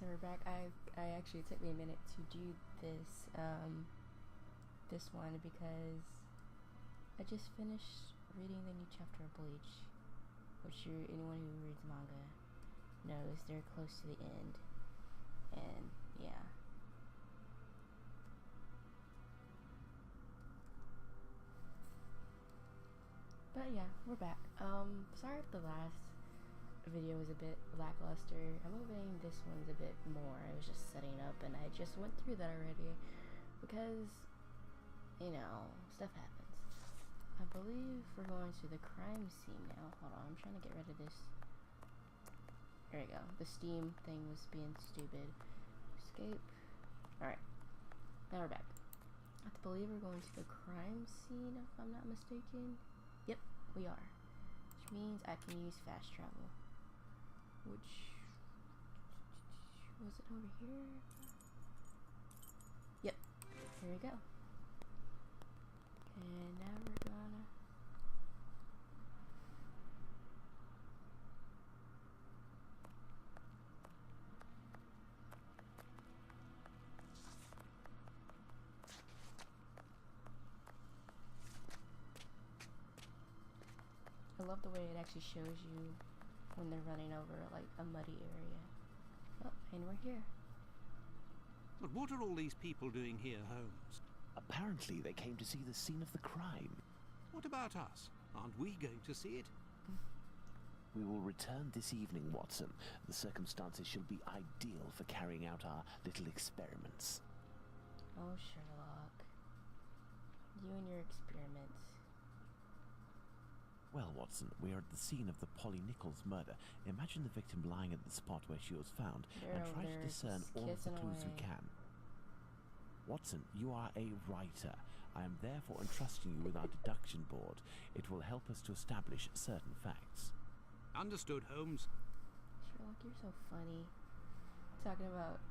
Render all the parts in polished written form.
So we're back. I actually, it took me a minute to do this this one because I just finished reading the new chapter of Bleach, which anyone who reads manga knows they're close to the end, and yeah. But yeah, we're back. Sorry if the last video was a bit lackluster. I'm hoping this one's a bit more. I was just setting up and I just went through that already because, you know, stuff happens. I believe we're going to the crime scene now. Hold on, I'm trying to get rid of this. There we go. The steam thing was being stupid. Escape. Alright. Now we're back. I believe we're going to the crime scene if I'm not mistaken. Yep, we are. Which means I can use fast travel. Which was it over here? Yep, here we go. And now we're gonna I love the way it actually shows you when they're running over like a muddy area. Oh, and we're here. But what are all these people doing here, Holmes? Apparently they came to see the scene of the crime. What about us? Aren't we going to see it? We will return this evening, Watson. The circumstances shall be ideal for carrying out our little experiments. Oh, Sherlock. You and your experiments. Well, Watson, we are at the scene of the Polly Nichols murder. Imagine the victim lying at the spot where she was found and try to discern all of the clues we can. Watson, you are a writer. I am therefore entrusting you with our deduction board. It will help us to establish certain facts. Understood, Holmes. Sherlock, you're so funny. Talking about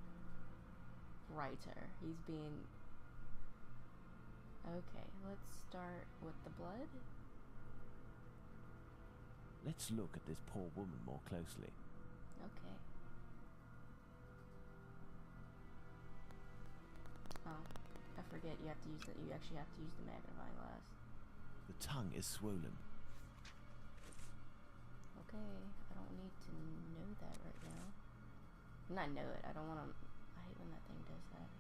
writer. He's being... Okay, let's start with the blood. Let's look at this poor woman more closely. Okay. Oh, I forget you have to use you actually have to use the magnifying glass. The tongue is swollen. Okay, I don't need to know that right now. Not know it, I don't want to... I hate when that thing does that.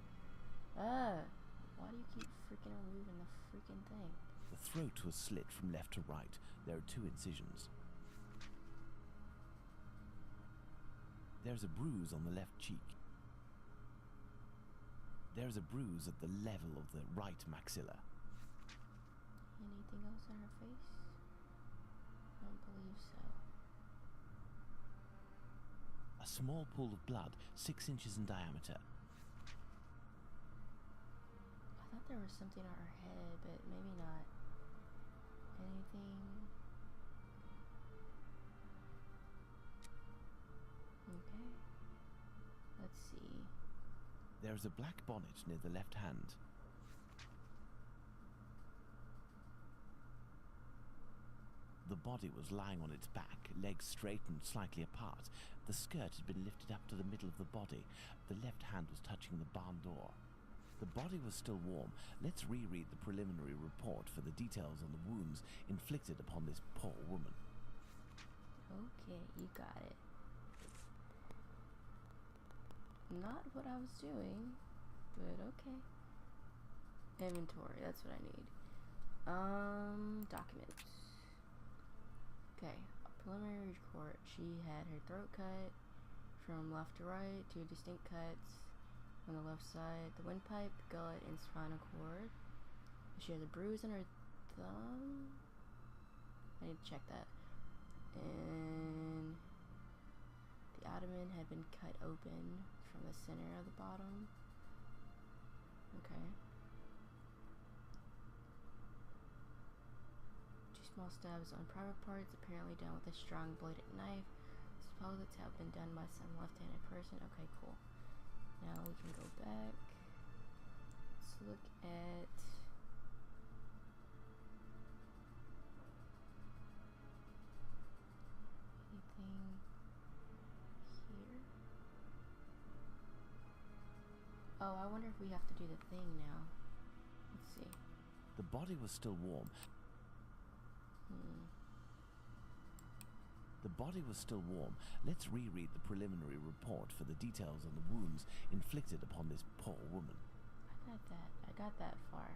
Why do you keep freaking removing the freaking thing? The throat was slit from left to right. There are 2 incisions. There's a bruise on the left cheek. There's a bruise at the level of the right maxilla. Anything else on her face? I don't believe so. A small pool of blood, 6 inches in diameter. I thought there was something on her head, but maybe not. Anything? Okay. Let's see. There is a black bonnet near the left hand. The body was lying on its back, legs straight and slightly apart. The skirt had been lifted up to the middle of the body. The left hand was touching the barn door. The body was still warm. Let's reread the preliminary report for the details on the wounds inflicted upon this poor woman. Okay, you got it. Not what I was doing, but okay. Inventory, that's what I need. Documents. Okay, preliminary report. She had her throat cut from left to right, 2 distinct cuts on the left side, the windpipe, gullet, and spinal cord. She has a bruise on her thumb. I need to check that. And the abdomen had been cut open from the center of the bottom. Okay. 2 small stabs on private parts, apparently done with a strong bladed knife. Supposed to have been done by some left-handed person. Okay, cool. Now we can go back. Let's look at... anything here? Oh, I wonder if we have to do the thing now. Let's see. The body was still warm. The body was still warm. Let's reread the preliminary report for the details on the wounds inflicted upon this poor woman. I got that far.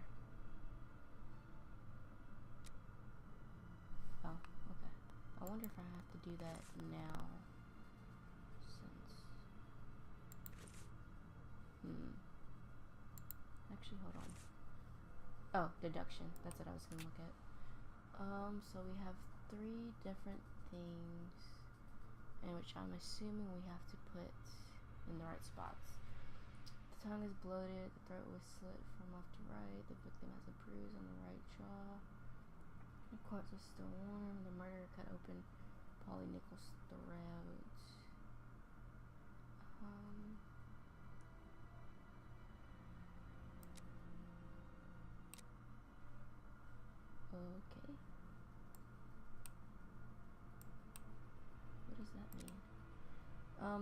Oh, okay. I wonder if I have to do that now. Since... Actually, hold on. Oh, deduction. That's what I was gonna look at. So we have 3 different things in which I'm assuming we have to put in the right spots. The tongue is bloated, the throat was slit from left to right, the victim has a bruise on the right jaw, the corpse is still warm, the murderer cut open Polly Nichols' throat. Okay. What does that mean?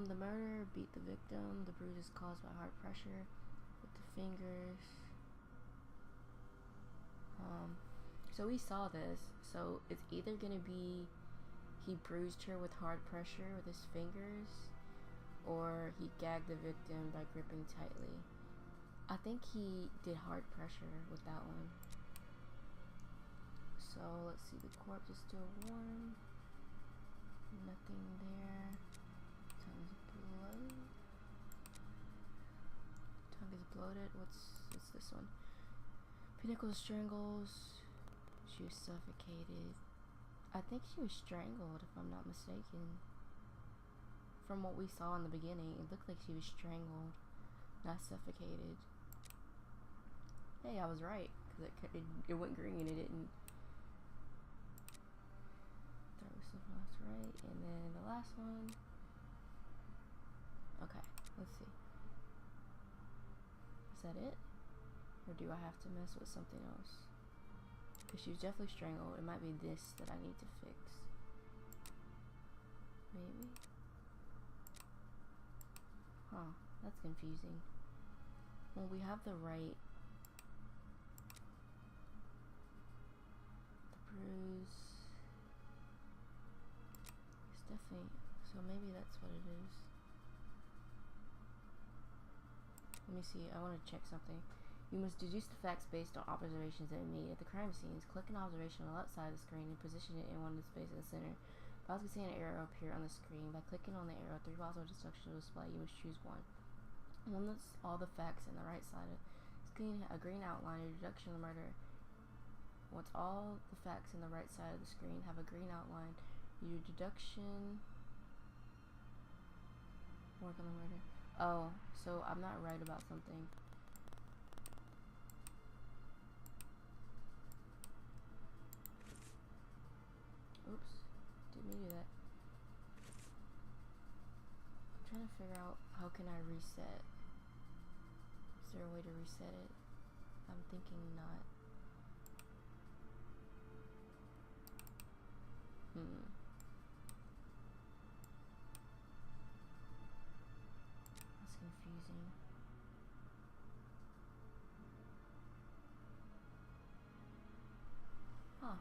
The murderer beat the victim. The bruise is caused by hard pressure with the fingers. So we saw this. So it's either gonna be he bruised her with hard pressure with his fingers, or he gagged the victim by gripping tightly. I think he did hard pressure with that one. So let's see, the corpse is still warm. Nothing there. Tongue is bloated. Tongue is bloated. What's this one? Pinnacle strangles. She was suffocated. I think she was strangled, if I'm not mistaken. From what we saw in the beginning, it looked like she was strangled, not suffocated. Hey, I was right, because it went green. It didn't. That's right, and then the last one. Okay, let's see. Is that it? Or do I have to mess with something else? Because she was definitely strangled. It might be this that I need to fix. Maybe? Huh, that's confusing. Well, we have the right. The bruise. It's definitely, so maybe that's what it is. Let me see, I want to check something. You must deduce the facts based on observations that are made at the crime scenes. Click an observation on the left side of the screen and position it in one of the spaces in the center. Files can see an arrow appear on the screen. By clicking on the arrow, 3 possible deductions will display. You must choose one. Once all the facts in the right side of the screen a green outline, your deduction of the murder. Once all the facts in the right side of the screen have a green outline, your deduction work on the murder. Oh, so I'm not right about something. Oops, didn't mean to do that. I'm trying to figure out how can I reset. Is there a way to reset it? I'm thinking not. That's confusing. Huh.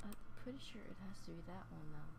I'm pretty sure it has to be that one though.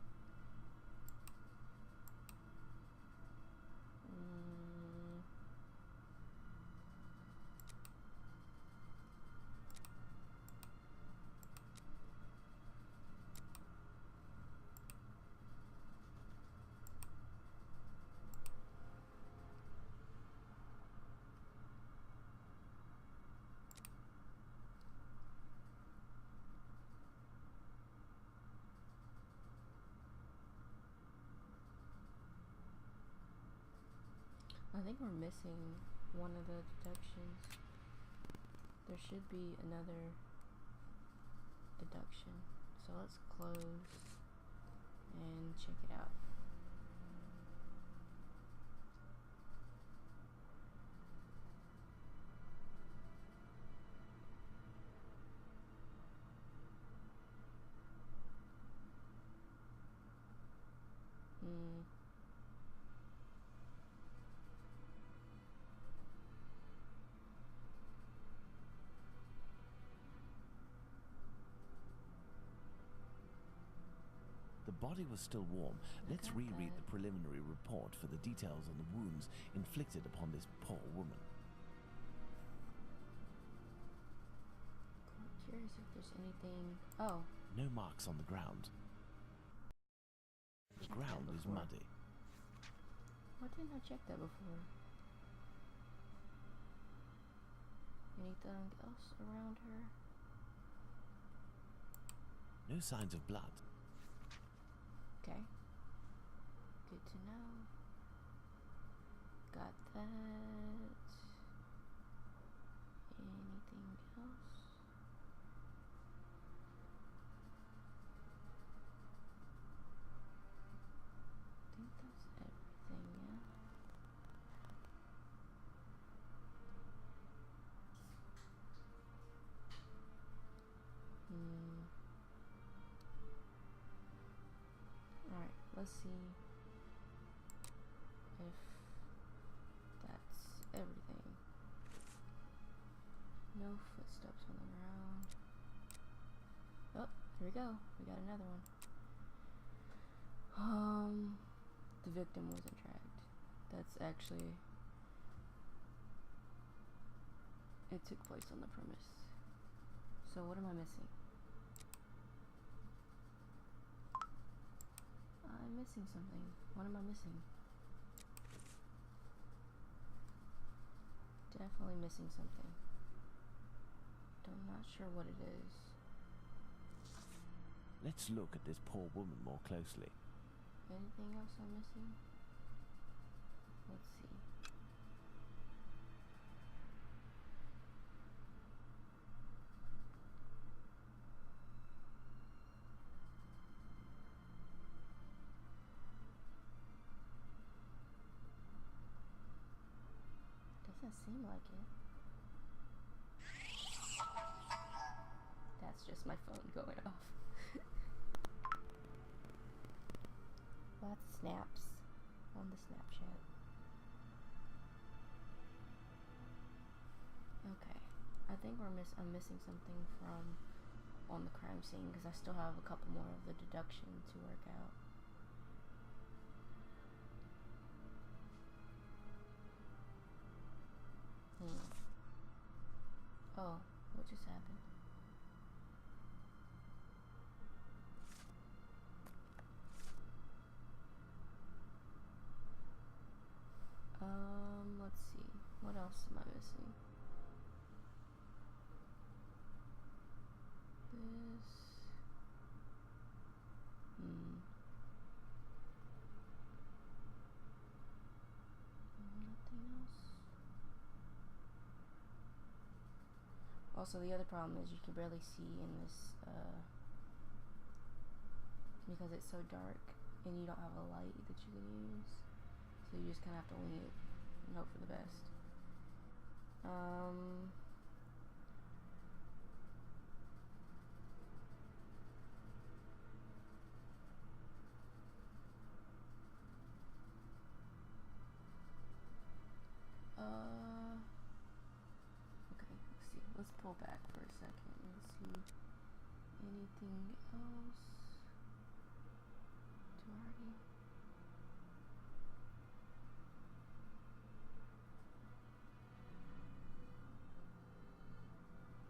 I think we're missing one of the deductions. There should be another deduction. So let's close and check it out. body was still warm. Let's got reread that. the preliminary report for the details on the wounds inflicted upon this poor woman. I'm curious if there's anything. Oh. No marks on the ground. The ground is muddy. Why didn't I check that before? Anything else around her? No signs of blood. Okay. Good to know. Got that. Anything else? I think that's everything, yeah. Alright, let's see if that's everything. No footsteps on the ground. Oh, here we go. We got another one. The victim wasn't tracked. That's actually... It took place on the premise. So what am I missing? I'm missing something. What am I missing? Definitely missing something. I'm not sure what it is. Let's look at this poor woman more closely. Anything else I'm missing? Let's see. Doesn't seem like it. That's just my phone going off. Lots of snaps on the Snapchat. Okay, I think I'm missing something from on the crime scene because I still have a couple more of the deduction to work out. Oh, what just happened? Let's see. What else am I missing? This. Nothing else. Also, the other problem is you can barely see in this, because it's so dark and you don't have a light that you can use. So you just kind of have to wing it and hope for the best. Okay, let's see. Let's pull back for a second and see anything else.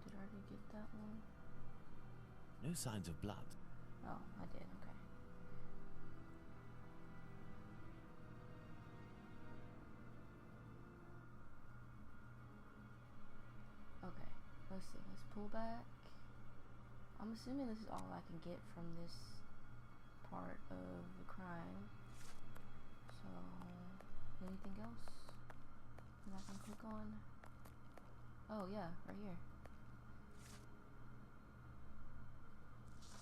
Did I already get that one? No signs of blood. Oh, I did, okay. Okay, let's see, let's pull back. I'm assuming this is all I can get from this part of the crime. So, anything else that I can click on? Oh yeah, right here.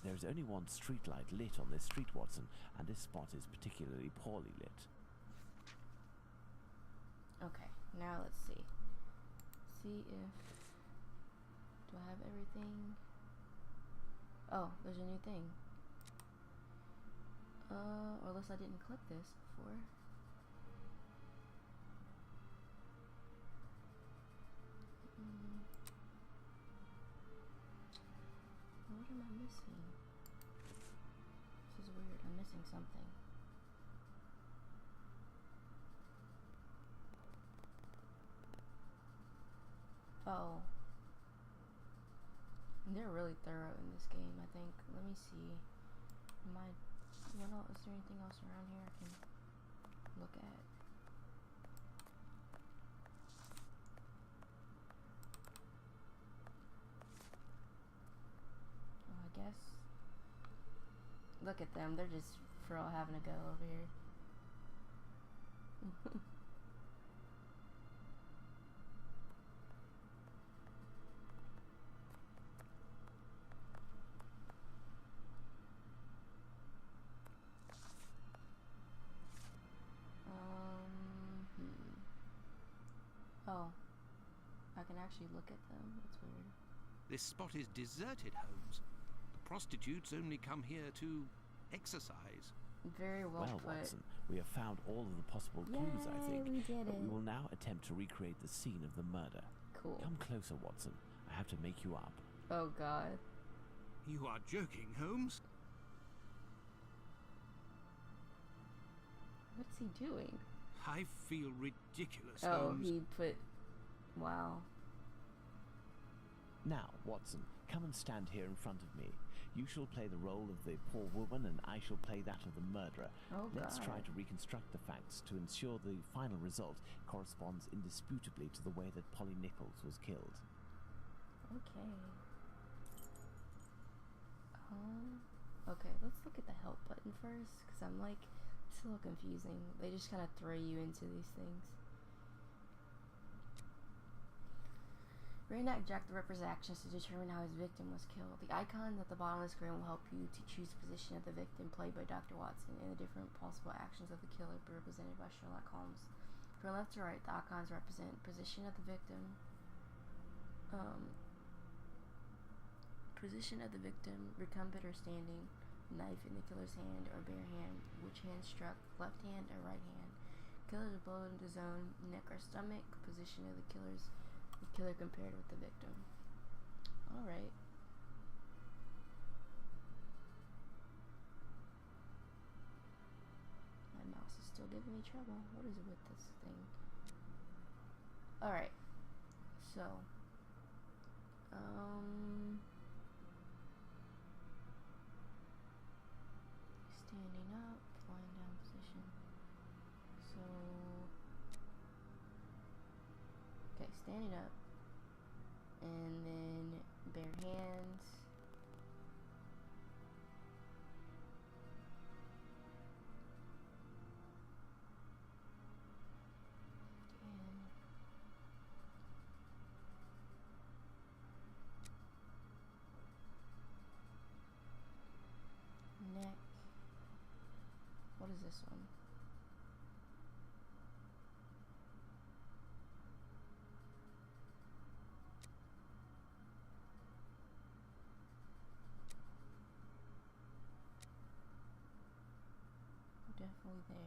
There is only one streetlight lit on this street, Watson, and this spot is particularly poorly lit. Okay, now let's see. See if... Do I have everything? Oh, there's a new thing. Or unless I didn't click this before. What am I missing? This is weird. I'm missing something. Oh. They're really thorough in this game, I think. Let me see. What else? Is there anything else around here I can look at? Well, I guess. Look at them. They're just for all having a go over here. Oh, I can actually look at them. That's weird. This spot is deserted, Holmes. The prostitutes only come here to exercise. Very well put. Watson, we have found all of the possible clues, I think. We did but it. we will now attempt to recreate the scene of the murder. Cool. Come closer, Watson. I have to make you up. Oh, God. You are joking, Holmes? What's he doing? I feel ridiculous, Oh, Holmes. he put... Wow. Now, Watson, come and stand here in front of me. You shall play the role of the poor woman, and I shall play that of the murderer. Oh, Let's God. try to reconstruct the facts to ensure the final result corresponds indisputably to the way that Polly Nichols was killed. Okay. Okay, let's look at the help button first, because I'm like, it's a little confusing. They just kind of throw you into these things. Reenact Jack the Ripper's actions to determine how his victim was killed. The icon at the bottom of the screen will help you to choose the position of the victim, played by Dr. Watson, and the different possible actions of the killer represented by Sherlock Holmes. From left to right, the icons represent position of the victim, recumbent or standing, knife in the killer's hand or bare hand, which hand struck, left hand or right hand, killer's blow in the zone, neck or stomach, position of the killer compared with the victim. Alright. My mouse is still giving me trouble. What is it with this thing? Alright. So, standing up, lying down position. So, okay, standing up, and then bare hands. Neck. What is this one? Definitely there.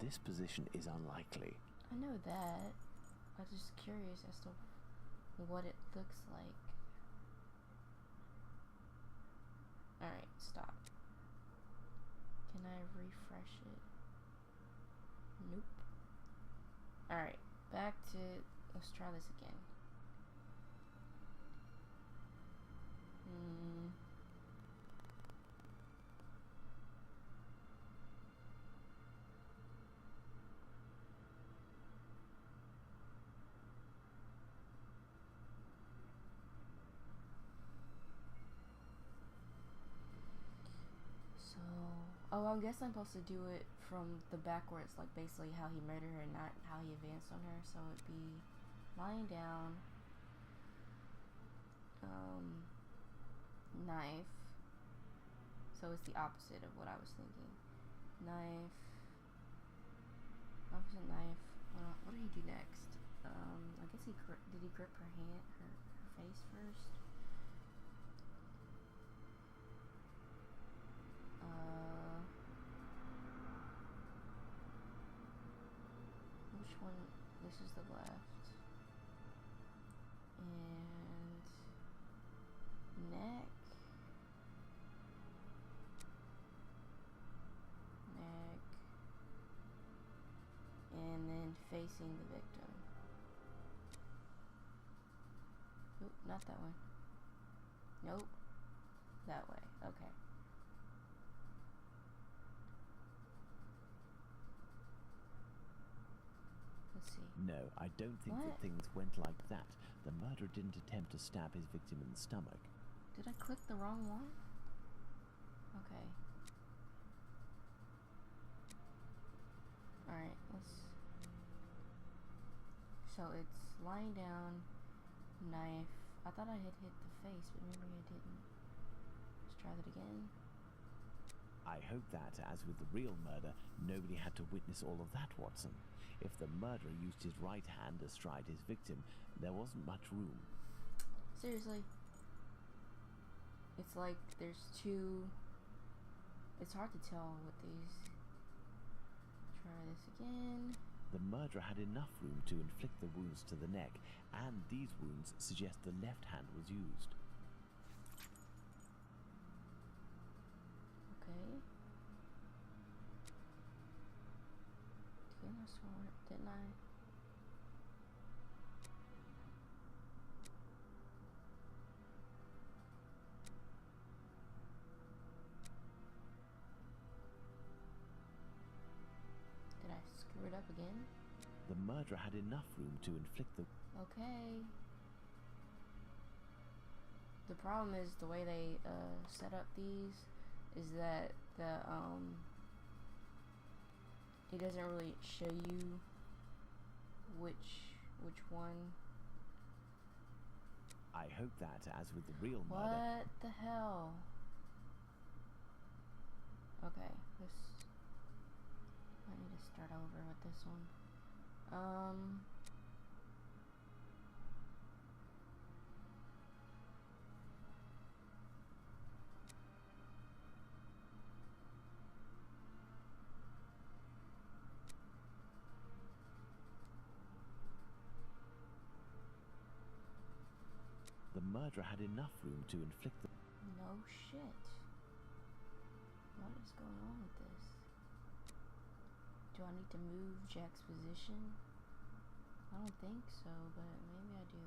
This position is unlikely. I know that. I'm just curious as to what it looks like. Alright, stop. Can I refresh it? Nope. Alright, back to... Let's try this again. Oh, I guess I'm supposed to do it from the backwards, like basically how he murdered her, not how he advanced on her. So it'd be lying down, knife. So it's the opposite of what I was thinking. Knife, opposite knife. What do you do next? I guess did he grip her hand, her face first? Which one? This is the left. And neck. And then facing the victim. Oop, not that one. Nope. That way. Okay. Let's see. No, I don't think that things went like that. The murderer didn't attempt to stab his victim in the stomach. Did I click the wrong one? Okay. Alright, so it's lying down, knife. I thought I had hit the face, but maybe I didn't. Let's try that again. I hope that, as with the real murder, nobody had to witness all of that, Watson. If the murderer used his right hand astride his victim, there wasn't much room. Seriously. It's like there's two... It's hard to tell with these. Try this again. The murderer had enough room to inflict the wounds to the neck, and these wounds suggest the left hand was used. Okay. Didn't I swear? Didn't I? Did I screw it up again? The murderer had enough room to inflict the... Okay. The problem is the way they set up these is that it doesn't really show you which one. I hope that, as with the real murder... What the hell? Okay, I need to start over with this one. The murderer had enough room to inflict the... No shit. What is going on with this? Do I need to move Jack's position? I don't think so, but maybe I do.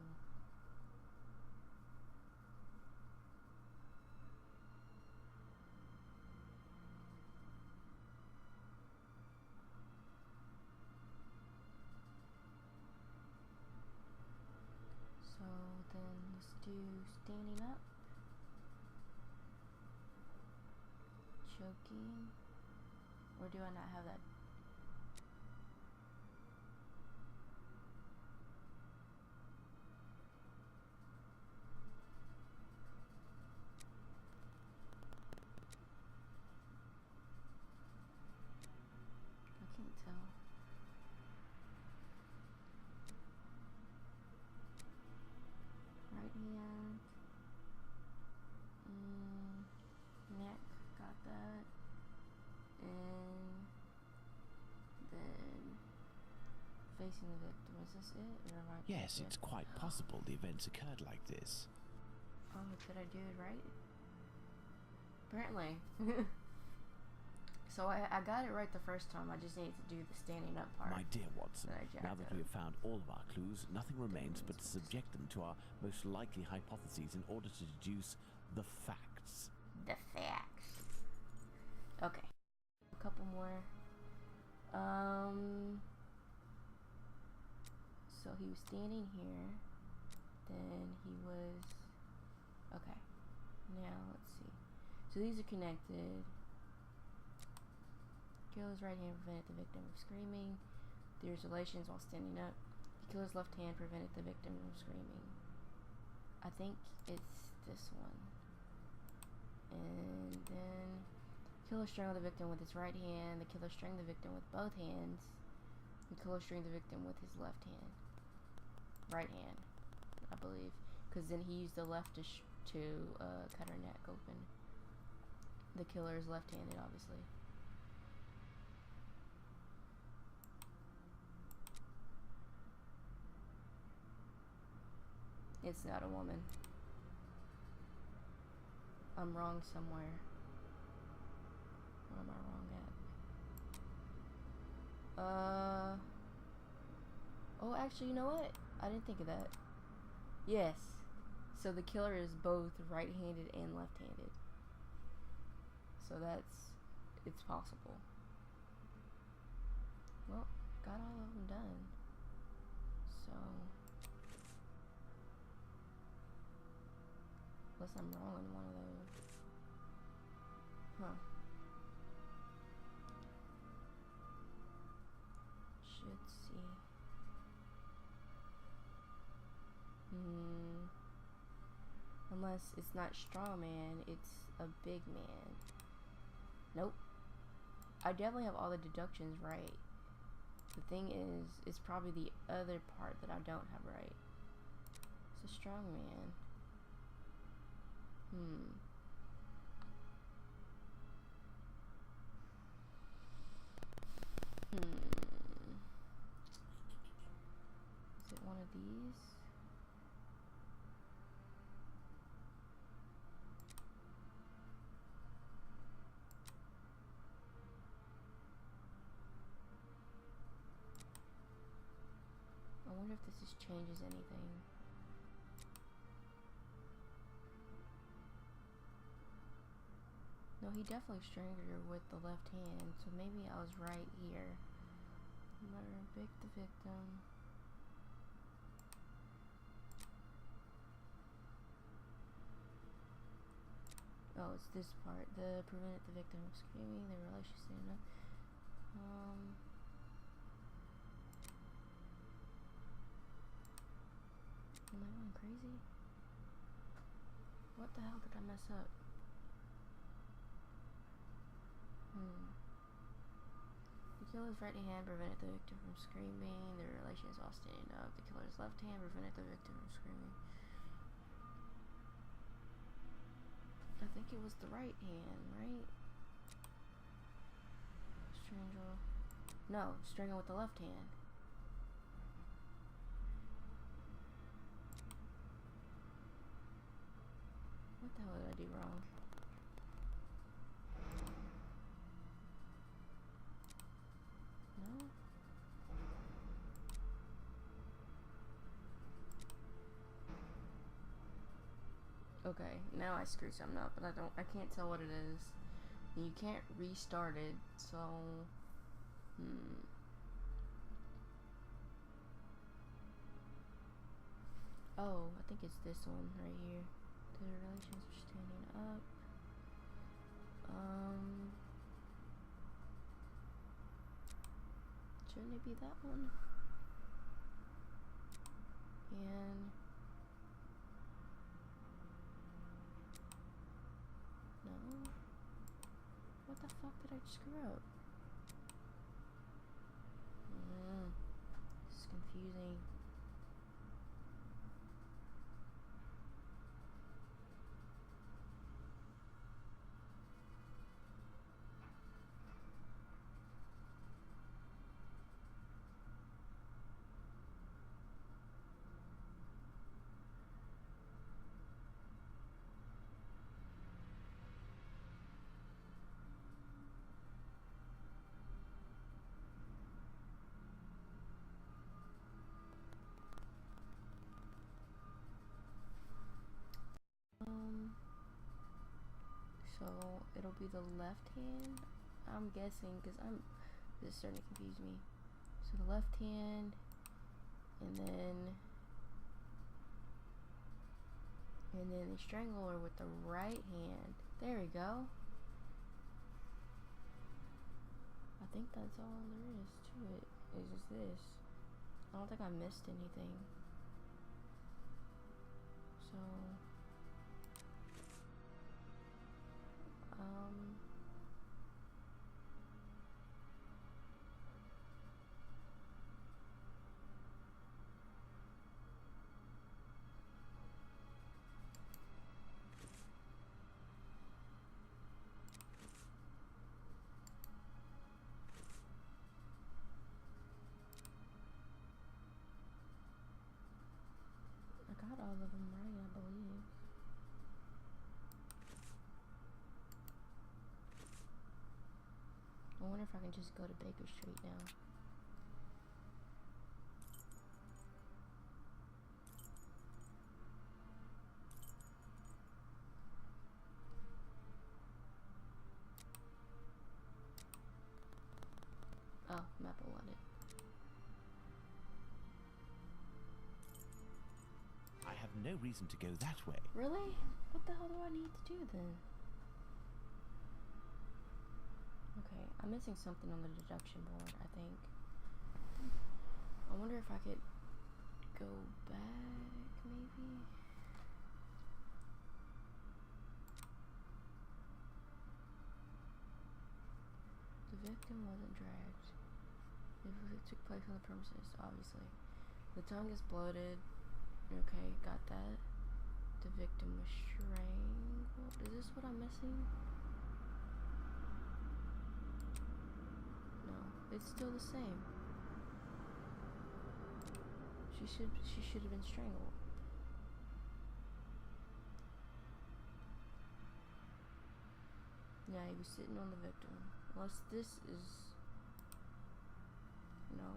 So then let's do standing up. Choking. Or do I not have that? I can't tell. Right hand. Neck. Got that. And then facing the victim. Is this it? Or am I Yes, it's quite possible the events occurred like this. Oh, did I do it right? Apparently. So I got it right the first time. I just needed to do the standing up part. My dear Watson, now that we have found all of our clues, nothing remains but to subject them to our most likely hypotheses in order to deduce the facts. The facts. Okay. A couple more. So he was standing here. Then he was... Okay. Now, let's see. So these are connected. Killer's right hand prevented the victim from screaming. There's relations while standing up. The killer's left hand prevented the victim from screaming. I think it's this one. And then killer strangled the victim with his right hand. The killer strangled the victim with both hands. The killer strangled the victim with his left hand. right hand, I believe, because then he used the left to cut her neck open. The killer is left-handed, obviously. It's not a woman. I'm wrong somewhere. What am I wrong at? Oh, actually, you know what? I didn't think of that. Yes. So the killer is both right-handed and left-handed. So it's possible. Well, got all of them done. So, unless I'm wrong in one of those. Huh. Should see. Unless it's not straw man, it's a big man. Nope. I definitely have all the deductions right. The thing is, it's probably the other part that I don't have right. It's a strong man. Is it one of these? I wonder if this changes anything. No, he definitely strangled her with the left hand, so maybe I was right here. Murder, evict the victim. Oh, it's this part. The prevented the victim from screaming, the relation standing up. Am I going crazy? What the hell did I mess up? The killer's right hand prevented the victim from screaming. The relation is all standing up. The killer's left hand prevented the victim from screaming. I think it was the right hand, right? Strangle. No, strangle with the left hand. What the hell did I do wrong? No? Okay, now I screwed something up, but I can't tell what it is. And you can't restart it, so oh, I think it's this one right here. The relations are standing up. Shouldn't it be that one? And no. What the fuck did I screw up? This is confusing. So it'll be the left hand, I'm guessing, because this is starting to confuse me. So the left hand, and then the strangle her with the right hand. There we go. I think that's all there is to it. Is just this. I don't think I missed anything. So I wonder if I can just go to Baker Street now. Oh, map allotted. I have no reason to go that way. Really? What the hell do I need to do then? Okay, I'm missing something on the deduction board, I think. I wonder if I could go back, maybe? The victim wasn't dragged. It took place on the premises, obviously. The tongue is bloated. Okay, got that. The victim was strangled. Is this what I'm missing? No, it's still the same. She should have been strangled. Yeah, he was sitting on the victim. Unless this is... No.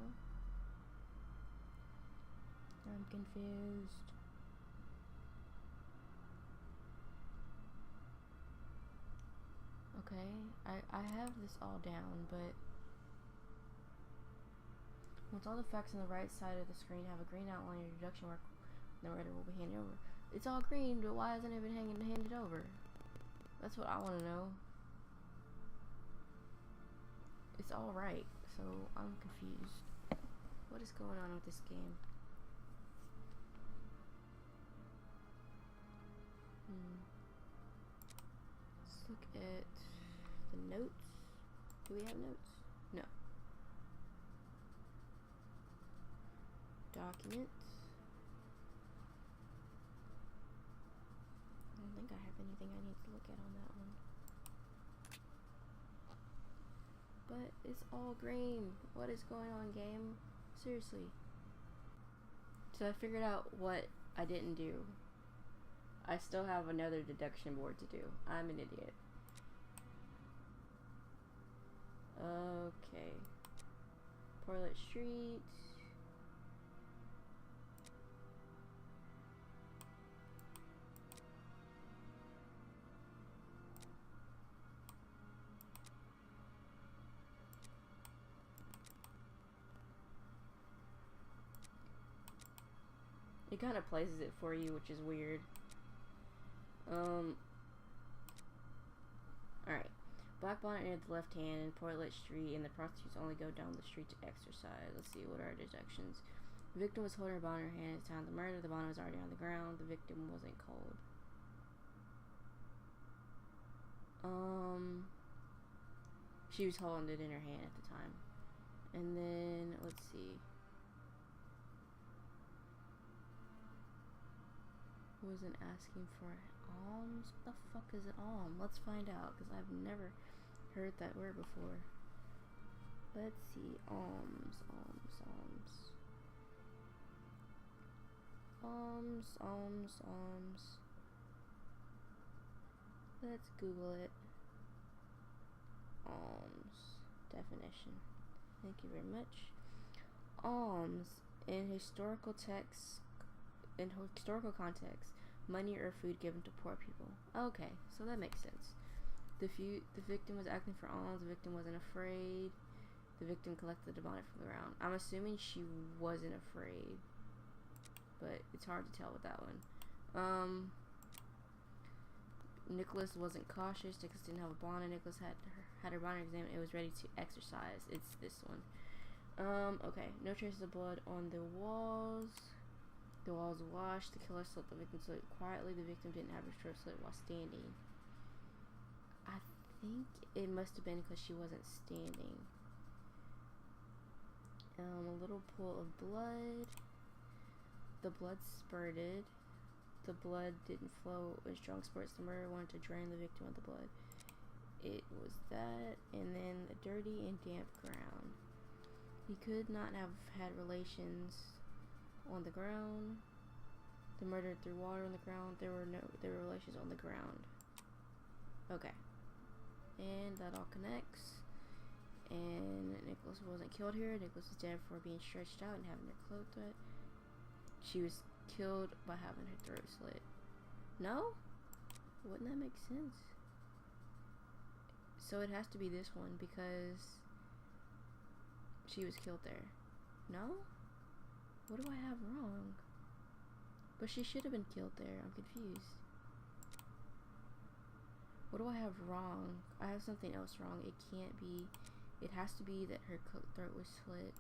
I'm confused. Okay, I have this all down, but once all the facts on the right side of the screen have a green outline of deduction work, the narrator will be handed over. It's all green, but why hasn't it been handed over? That's what I want to know. It's all right, so I'm confused. What is going on with this game? Let's look at the notes. Do we have notes? No. Documents. I don't think I have anything I need to look at on that one. But it's all green. What is going on, game? Seriously. So I figured out what I didn't do. I still have another deduction board to do. I'm an idiot. Okay. Portlet Street. It kind of places it for you, which is weird. Alright. Black bonnet near the left hand in Portlet Street, and the prostitutes only go down the street to exercise. Let's see, what are our deductions? The victim was holding her bonnet in her hand at the time of the murder. The bonnet was already on the ground. The victim wasn't cold. She was holding it in her hand at the time. And then, let's see. Wasn't asking for alms? What the fuck is an alm? Let's find out, because I've never heard that word before. Let's see. Alms. Let's Google it. Alms. Definition. Thank you very much. Alms, in historical texts, in historical context, money or food given to poor people. Okay, so that makes sense. The victim was acting for alms. The victim wasn't afraid. The victim collected the bonnet from the ground. I'm assuming she wasn't afraid, but it's hard to tell with that one. Nicholas wasn't cautious. Nicholas didn't have a bonnet. Nicholas had her bonnet examined. It was ready to exercise. It's this one. Okay, no traces of blood on the walls. The walls washed. The killer slit the victim's throat quietly. The victim didn't have her throat slit while standing. I think it must have been because she wasn't standing. A little pool of blood. The blood spurted. The blood didn't flow in strong spurts. The murderer wanted to drain the victim of the blood. It was that, and then the dirty and damp ground. He could not have had relations on the ground. The murderer threw water on the ground. There were relations on the ground. Okay. And that all connects. Nicholas wasn't killed here. Nicholas was dead for being stretched out and having her throat slit. She was killed by having her throat slit. No? Wouldn't that make sense? So it has to be this one because she was killed there. No? What do I have wrong? But she should have been killed there. I'm confused. What do I have wrong? I have something else wrong. It can't be. It has to be that her throat was slit.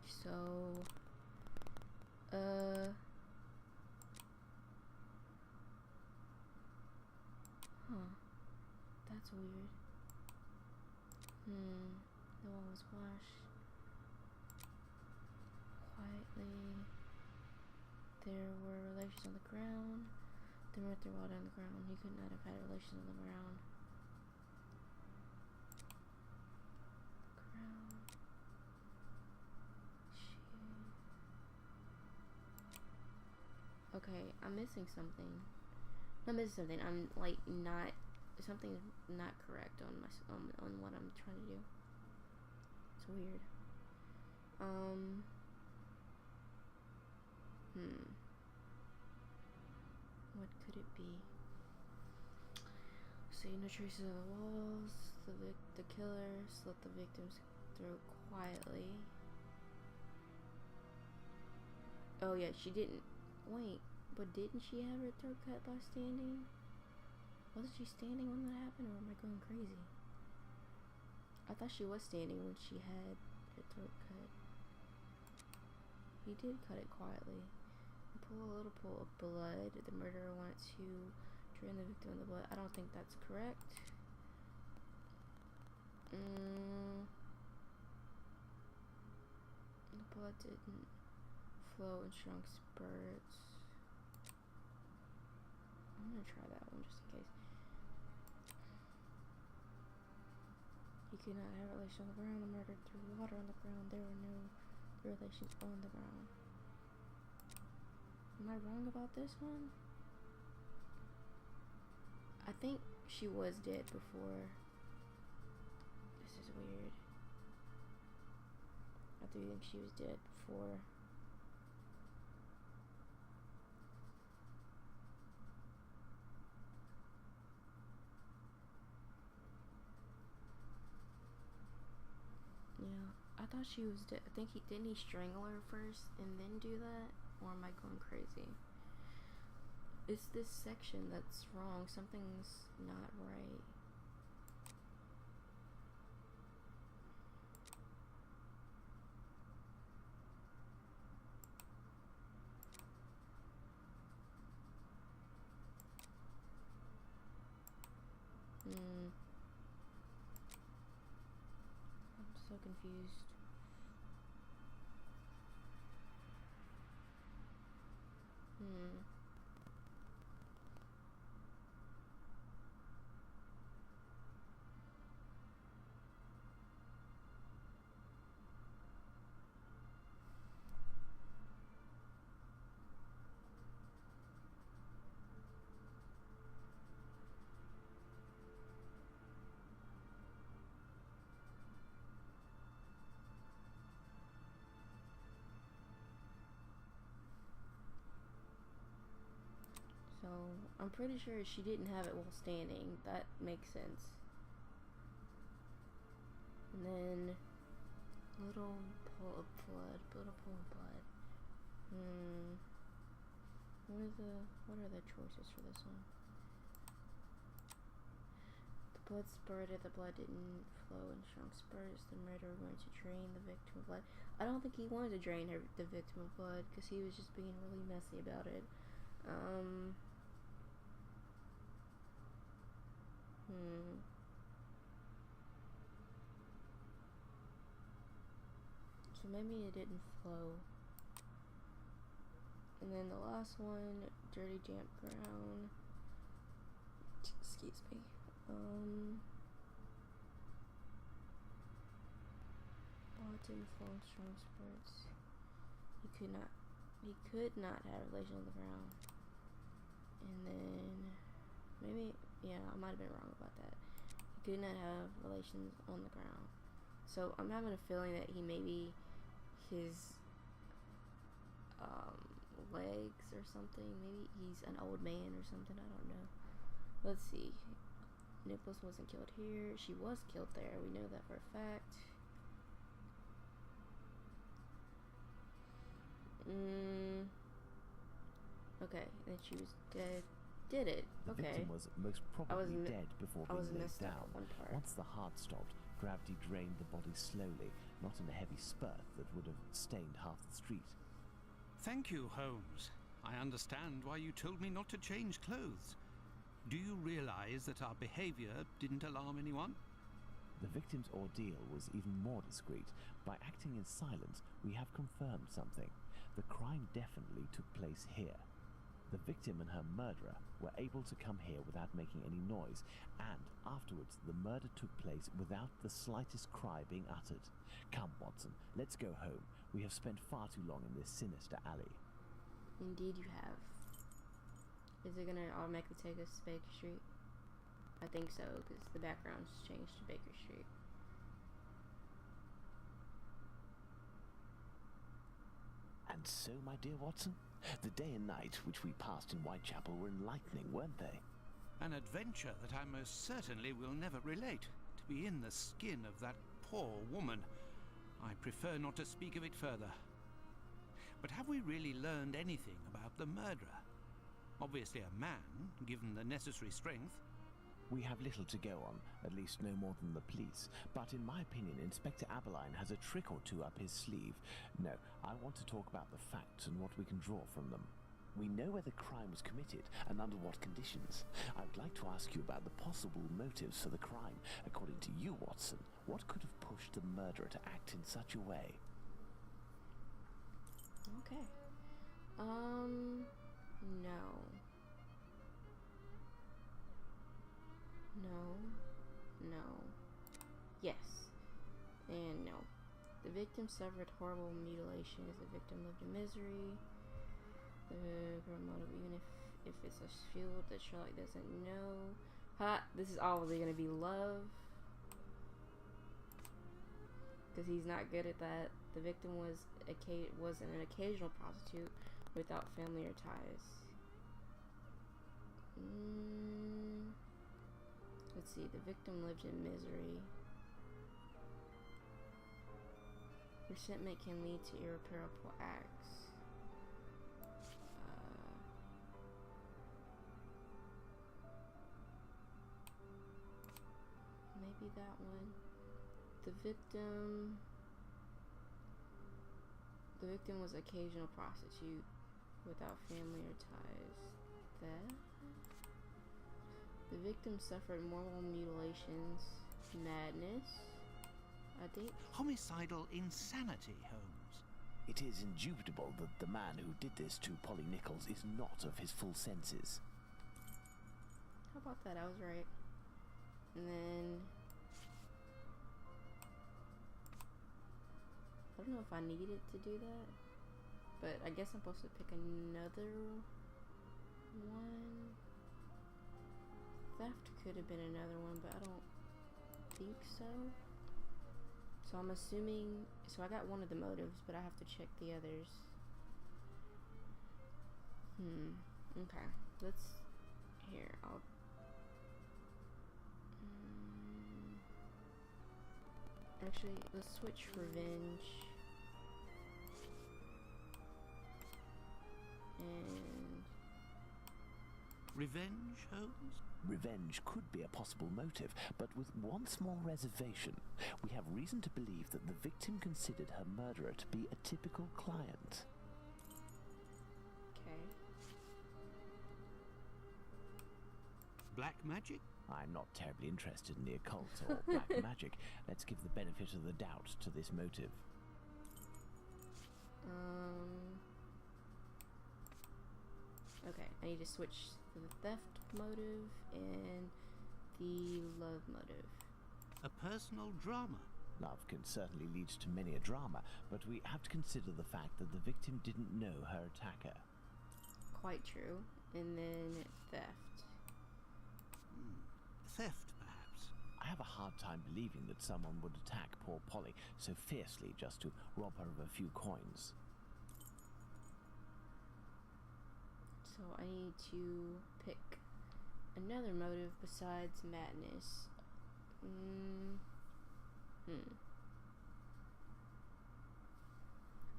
So, huh. That's weird. The wall was washed quietly. There were relations on the ground. The murder water on the ground. He could not have had relations on the ground. Okay, I'm missing something. I'm missing something. I'm like not. Something's not correct on my on what I'm trying to do. It's weird. What could it be? See no traces of the walls. The killer slit the victim's throat quietly. Oh yeah, she didn't. Wait, but didn't she have her throat cut by standing? Wasn't she standing when that happened, or am I going crazy? I thought she was standing when she had her throat cut. He did cut it quietly. Pull a little pool of blood. The murderer wanted to drain the victim of the blood. I don't think that's correct. The blood didn't flow in strong spurts. I'm gonna try that one just in case. He could not have relations on the ground. The murderer threw water on the ground. There were no relations on the ground. Am I wrong about this one? I think she was dead before. This is weird. I do think she was dead before. Yeah, I thought she was dead. I think didn't he strangle her first and then do that? Or am I going crazy? It's this section that's wrong. Something's not right. I'm so confused. So, I'm pretty sure she didn't have it while standing. That makes sense. And then, little pool of blood. Little pool of blood. What are the choices for this one? The blood spurted. The blood didn't flow in strong spurts. The murderer wanted to drain the victim of blood. I don't think he wanted to drain the victim of blood because he was just being really messy about it. So maybe it didn't flow. And then the last one, dirty damp ground. Excuse me. Blood didn't flow in strong spurts. He could not have relation on the ground. And then maybe, yeah, I might have been wrong about that. He did not have relations on the ground. So I'm having a feeling that he maybe his legs or something. Maybe he's an old man or something. I don't know. Let's see. Nicholas wasn't killed here. She was killed there. We know that for a fact. Okay, and she was dead. Did it? The Okay. victim was most probably dead before being laid down. One part. Once the heart stopped, gravity drained the body slowly, not in a heavy spurt that would have stained half the street. Thank you, Holmes. I understand why you told me not to change clothes. Do you realize that our behavior didn't alarm anyone? The victim's ordeal was even more discreet. By acting in silence, we have confirmed something. The crime definitely took place here. The victim and her murderer were able to come here without making any noise, and afterwards the murder took place without the slightest cry being uttered. Come, Watson, let's go home. We have spent far too long in this sinister alley. Indeed you have. Is it gonna automatically take us to Baker Street? I think so, because the background's changed to Baker Street. And so, my dear Watson, the day and night which we passed in Whitechapel were enlightening, weren't they? An adventure that I most certainly will never relate. To be in the skin of that poor woman. I prefer not to speak of it further. But have we really learned anything about the murderer? Obviously a man, given the necessary strength. We have little to go on, at least no more than the police. But in my opinion, Inspector Aberline has a trick or two up his sleeve. No, I want to talk about the facts and what we can draw from them. We know where the crime was committed and under what conditions. I would like to ask you about the possible motives for the crime. According to you, Watson, what could have pushed the murderer to act in such a way? Okay. No. No. Yes. And no. The victim suffered horrible mutilations. The victim lived in misery. The motive, even if it's a field that Sherlock doesn't know. Ha! This is obviously gonna be love. Because he's not good at that. The victim was an occasional prostitute without family or ties. Let's see. The victim lived in misery. Resentment can lead to irreparable acts. Maybe that one. The victim was an occasional prostitute without family or ties. That. The victim suffered moral mutilations, madness. I think. Homicidal insanity, Holmes. It is indubitable that the man who did this to Polly Nichols is not of his full senses. How about that? I was right. And then I don't know if I needed to do that, but I guess I'm supposed to pick another one. Theft could have been another one, but I don't think so. So I'm assuming, so I got one of the motives, but I have to check the others. Okay. I'll actually, let's switch revenge. And Revenge, Holmes? Revenge could be a possible motive, but with one small reservation. We have reason to believe that the victim considered her murderer to be a typical client. okay. Black magic? I'm not terribly interested in the occult or black magic. Let's give the benefit of the doubt to this motive. Okay, I need to switch to the theft motive and the love motive. A personal drama? Love can certainly lead to many a drama, but we have to consider the fact that the victim didn't know her attacker. Quite true. And then theft. Theft, perhaps. I have a hard time believing that someone would attack poor Polly so fiercely just to rob her of a few coins. So I need to pick another motive besides madness.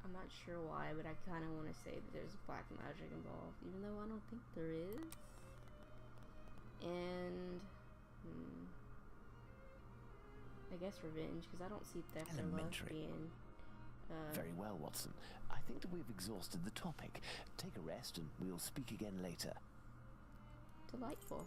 I'm not sure why, but I kind of want to say that there's black magic involved, even though I don't think there is. And I guess revenge, because I don't see theft or lust being very well, Watson. I think that we've exhausted the topic. Take a rest and we'll speak again later. Delightful.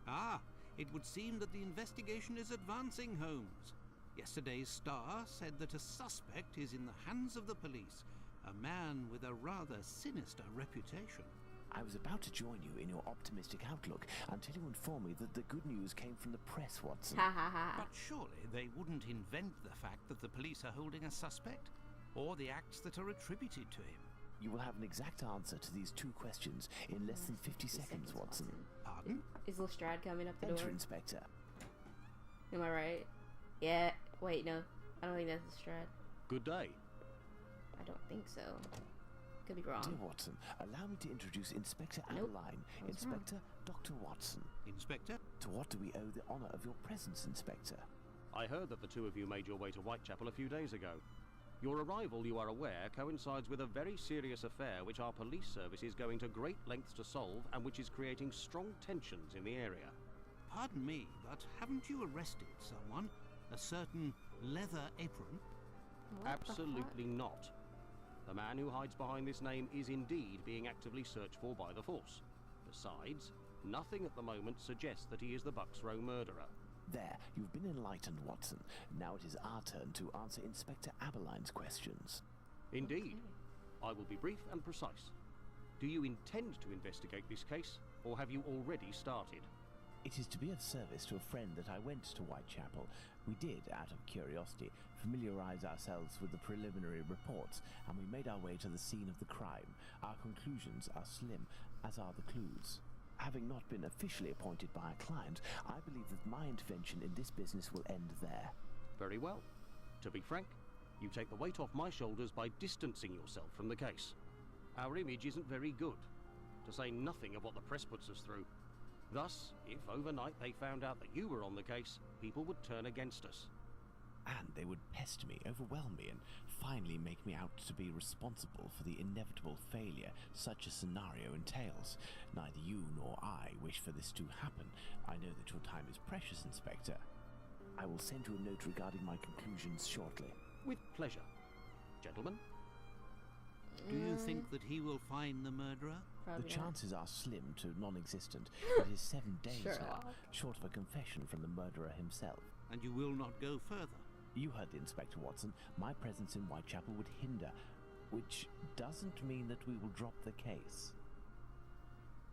Ah, it would seem that the investigation is advancing, Holmes. Yesterday's Star said that a suspect is in the hands of the police, a man with a rather sinister reputation. I was about to join you in your optimistic outlook until you informed me that the good news came from the press, Watson. Ha ha ha. But surely they wouldn't invent the fact that the police are holding a suspect, or the acts that are attributed to him. You will have an exact answer to these two questions in less than 50 seconds, Watson. Pardon? Is Lestrade coming up the Enter, door? Inspector. Am I right? Yeah. Wait, no. I don't think that's Lestrade. Good day. I don't think so. Could be wrong. Dear Watson, allow me to introduce Inspector Nope. Adeline. What's Inspector Dr. Watson. Inspector? To what do we owe the honour of your presence, Inspector? I heard that the two of you made your way to Whitechapel a few days ago. Your arrival, you are aware, coincides with a very serious affair which our police service is going to great lengths to solve and which is creating strong tensions in the area. Pardon me, but haven't you arrested someone? A certain Leather Apron? What Absolutely not. The man who hides behind this name is indeed being actively searched for by the force. Besides, nothing at the moment suggests that he is the Bucks Row murderer. There, you've been enlightened, Watson. Now it is our turn to answer Inspector Abeline's questions. Indeed. I will be brief and precise. Do you intend to investigate this case, or have you already started? It is to be of service to a friend that I went to Whitechapel. We did, out of curiosity, familiarize ourselves with the preliminary reports, and we made our way to the scene of the crime. Our conclusions are slim, as are the clues. Having not been officially appointed by a client, I believe that my intervention in this business will end there. Very well. To be frank, you take the weight off my shoulders by distancing yourself from the case. Our image isn't very good, to say nothing of what the press puts us through. Thus, if overnight they found out that you were on the case, people would turn against us. And they would pester me, overwhelm me, and finally make me out to be responsible for the inevitable failure such a scenario entails. Neither you nor I wish for this to happen. I know that your time is precious, Inspector. I will send you a note regarding my conclusions shortly. With pleasure. Gentlemen? Do you think that he will find the murderer? Probably The not. chances are slim to non-existent. It is 7 days now, Sherlock. short of a confession from the murderer himself. And you will not go further? You heard the Inspector, Watson. My presence in Whitechapel would hinder, which doesn't mean that we will drop the case.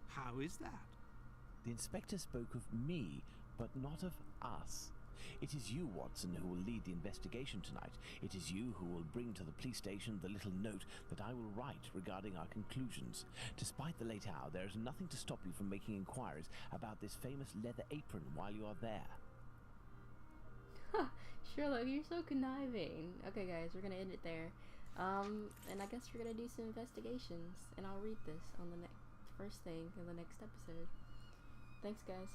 How is that? The Inspector spoke of me, but not of us. It is you, Watson, who will lead the investigation tonight. It is you who will bring to the police station the little note that I will write regarding our conclusions. Despite the late hour, there is nothing to stop you from making inquiries about this famous leather apron while you are there. Sherlock, you're so conniving. Okay, guys, we're gonna end it there. And I guess we're gonna do some investigations, and I'll read this on the first thing in the next episode. Thanks, guys.